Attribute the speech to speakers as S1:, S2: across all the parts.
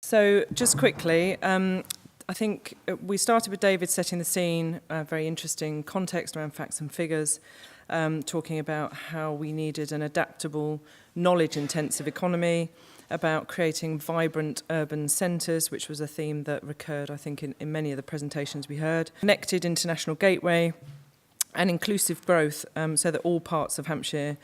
S1: So just quickly, I think we started with David setting the scene, a very interesting context around facts and figures, talking about how we needed an adaptable, knowledge-intensive economy, about creating vibrant urban centres, which was a theme that recurred, I think, in many of the presentations we heard. Connected international gateway, and inclusive growth, so that all parts of Hampshire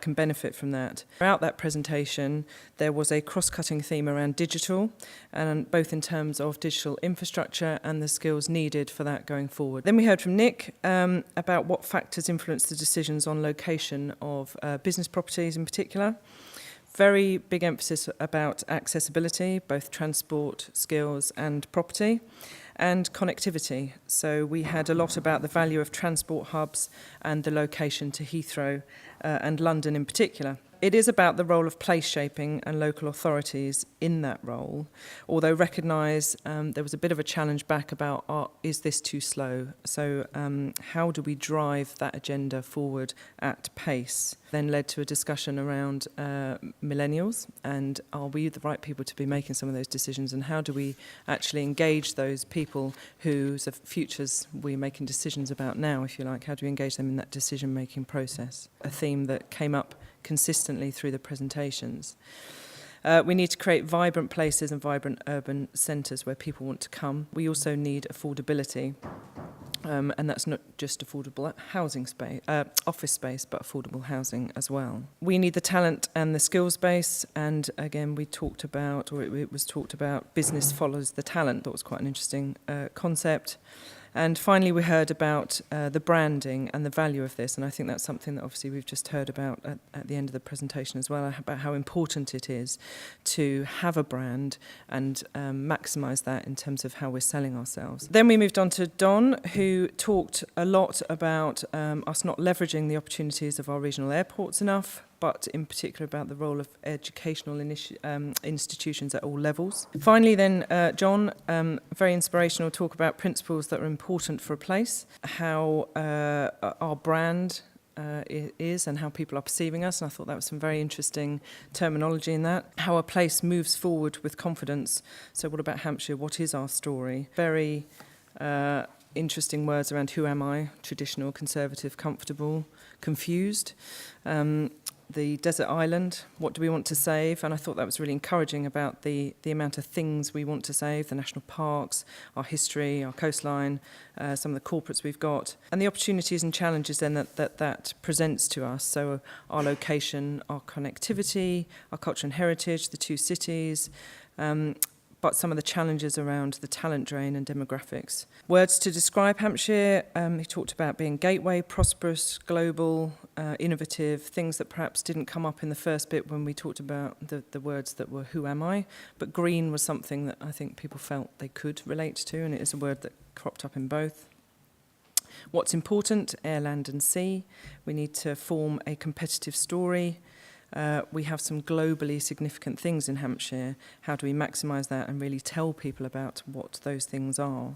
S1: can benefit from that. Throughout that presentation, there was a cross-cutting theme around digital, and both in terms of digital infrastructure and the skills needed for that going forward. Then we heard from Nick about what factors influence the decisions on location of business properties in particular. Very big emphasis about accessibility, both transport, skills and property, and connectivity. So we had a lot about the value of transport hubs and the location to Heathrow and London in particular. It is about the role of place shaping and local authorities in that role, although recognise there was a bit of a challenge back about is this too slow? So how do we drive that agenda forward at pace? Then led to a discussion around millennials and are we the right people to be making some of those decisions, and how do we actually engage those people whose futures we're making decisions about now, if you like. How do we engage them in that decision making process? A theme that came up consistently through the presentations. We need to create vibrant places and vibrant urban centres where people want to come. We also need affordability, and that's not just affordable housing space, office space, but affordable housing as well. We need the talent and the skills base, and again we talked about, or it was talked about, business follows the talent. That was quite an interesting concept. And finally, we heard about the branding and the value of this, and I think that's something that obviously we've just heard about at the end of the presentation as well, about how important it is to have a brand and maximise that in terms of how we're selling ourselves. Then we moved on to Don, who talked a lot about us not leveraging the opportunities of our regional airports enough, but in particular about the role of educational institutions at all levels. Finally then, John, very inspirational talk about principles that are important for a place, how our brand is and how people are perceiving us, and I thought that was some very interesting terminology in that. How a place moves forward with confidence. So what about Hampshire? What is our story? Very interesting words around who am I? Traditional, conservative, comfortable, confused. The desert island, what do we want to save? And I thought that was really encouraging about the amount of things we want to save, the national parks, our history, our coastline, some of the corporates we've got, and the opportunities and challenges then that presents to us. So our location, our connectivity, our culture and heritage, the two cities, but some of the challenges around the talent drain and demographics. Words to describe Hampshire, he talked about being gateway, prosperous, global, innovative, things that perhaps didn't come up in the first bit when we talked about the words that were who am I, but green was something that I think people felt they could relate to, and it is a word that cropped up in both. What's important, air, land and sea. We need to form a competitive story. We have some globally significant things in Hampshire. How do we maximise that and really tell people about what those things are?